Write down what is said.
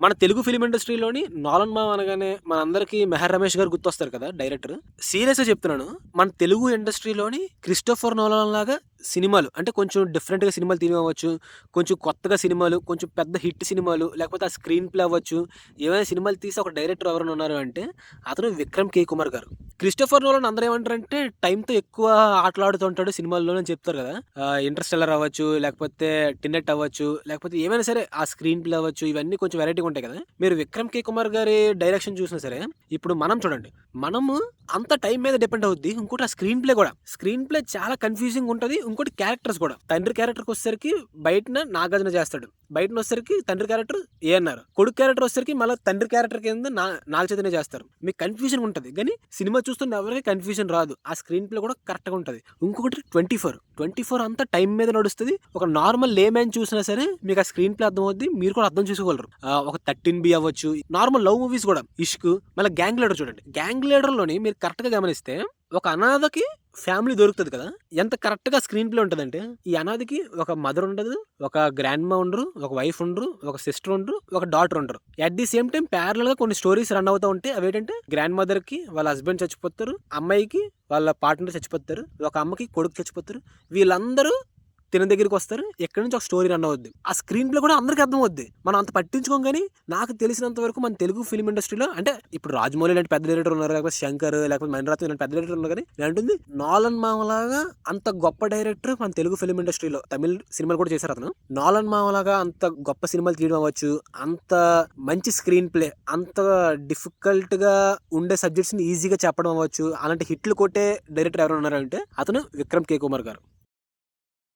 మన Telugu film ఇండస్ట్రీలోని Nolan మామ అనగానే మనందరికీ మెహర్ రమేష్ గారు గుర్తొస్తారు కదా డైరెక్టర్. సీరియస్‌గా చెప్తున్నాను. మన తెలుగు ఇండస్ట్రీలోని క్రిస్టోఫర్ నోలన్ లాగా సినిమాలు అంటే కొంచెం డిఫరెంట్‌గా సినిమాలు తీయవచ్చు. కొంచెం కొత్తగా సినిమాలు, కొంచెం పెద్ద హిట్ సినిమాలు లేకపోతే ఆ స్క్రీన్ ప్లే అవ్వచ్చు. ఏవైనా సినిమాలు తీసే ఒక డైరెక్టర్ ఎవరైనా ఉన్నారు అంటే అతను విక్రమ్ కే. కుమార్ గారు. క్రిస్టోఫర్ నోలన్ అందరూ ఏమంటారంటే టైమ్‌తో ఎక్కువ ఆటలాడుతూ ఉంటాడు సినిమాల్లోనే అని చెప్తారు కదా! 'ఇంటర్‌స్టెల్లార్' అవ్వచ్చు, లేకపోతే 'టెనెట్' అవ్వచ్చు, లేకపోతే ఏమైనా సరే ఆ స్క్రీన్ ప్లే అవ్వచ్చు. ఇవన్నీ కొంచెం వెరైటీగా ఉంటాయి కదా! మీరు విక్రమ్ కే. కుమార్ గారి డైరెక్షన్ చూసినా సరే ఇప్పుడు మనం చూడండి. మనము అంత టైం మీద డిపెండ్ అవుద్ది. ఇంకోటి ఆ స్క్రీన్ ప్లే కూడా. స్క్రీన్ ప్లే చాలా కన్‌ఫ్యూజింగ్‌గా ఉంటది. ఇంకోటి క్యారెక్టర్స్ కూడా. తండ్రి క్యారెక్టర్‌కి వచ్చేసరికి బయటన నాగార్జున చేస్తాడు. బయటన వచ్చేసరికి తండ్రి క్యారెక్టర్ ఏఎన్నార్. కొడుకు క్యారెక్టర్ వచ్చేసరికి మళ్ళీ తండ్రి క్యారెక్టర్ కింద నాగ చైతన్య చేస్తారు. మీకు కన్‌ఫ్యూజన్ ఉంటది. కానీ సినిమా చూస్తున్న ఎవరికీ కన్‌ఫ్యూజన్ రాదు. ఆ స్క్రీన్ ప్లే కూడా కరెక్ట్‌గా ఉంటది. ఇంకొకటి 24 అంతా టైం మీద నడుస్తది. ఒక నార్మల్ లేమ్యాన్ చూసినా సరే మీకు ఆ స్క్రీన్ ప్లే అర్థమవుద్ది. మీరు కూడా అర్థం చేసుకోగలరు. ఒక 13B అవ్వచ్చు. నార్మల్ లవ్ మూవీస్ కూడా 'ఇష్క్' మళ్ళీ 'గ్యాంగ్ లీడర్' చూడండి. 'గ్యాంగ్ లీడర్‌లోని మీరు కరెక్ట్‌గా గమనిస్తే ఒక అనాథకి ఫ్యామిలీ దొరుకుతది కదా! ఎంత కరెక్ట్‌గా స్క్రీన్ ప్లే ఉంటదంటే ఈ అనాథకి ఒక మదర్ ఉండదు. ఒక గ్రాండ్‌మా ఉండరు. ఒక వైఫ్ ఉండరు. ఒక సిస్టర్ ఉండరు. ఒక డాటర్ ఉండరు. అట్ ది సేమ్ టైమ్ ప్యారలల్‌గా కొన్ని స్టోరీస్ రన్ అవుతా ఉంటాయి. అవేంటంటే గ్రాండ్ మదర్‌కి వాళ్ళ హస్బెండ్ చచ్చిపోతారు. అమ్మాయికి వాళ్ళ పార్ట్నర్ చచ్చిపోతారు. ఒక అమ్మకి కొడుకు చచ్చిపోతారు. వీళ్ళందరూ తిన దగ్గరికొస్తారు. ఎక్కడి నుంచి ఒక స్టోరీ రన్ అవుద్ది. ఆ స్క్రీన్ ప్లే కూడా అందరికి అర్థమవుద్ది. మనం అంత పట్టించుకోం గానీ, నాకు తెలిసినంత వరకు మన తెలుగు ఫిల్మ్ ఇండస్ట్రీలో అంటే ఇప్పుడు 'రాజమౌళి' లాంటి పెద్ద డైరెక్టర్ ఉన్నారు. లేకపోతే 'శంకర్' లేకపోతే 'మణిరత్నం' ఇలాంటి పెద్ద డైరెక్టర్ ఉన్నారు గానీ, నేనంటుంది నోలన్ మామలాగా అంత గొప్ప డైరెక్టర్ మన తెలుగు ఫిల్మ్ ఇండస్ట్రీలో తమిళ్ సినిమాలు కూడా చేశారు అతను. నోలన్ మామలాగా అంత గొప్ప సినిమాలు తీయడం అవ్వచ్చు, అంత మంచి స్క్రీన్ ప్లే, అంత డిఫికల్ట్‌గా ఉండే సబ్జెక్ట్స్‌ని ఈజీగా చెప్పడం అవ్వచ్చు, అలాంటి హిట్లు కొట్టే డైరెక్టర్ ఎవరైనా ఉన్నారంటే అతను విక్రమ్ కే. కుమార్ గారు.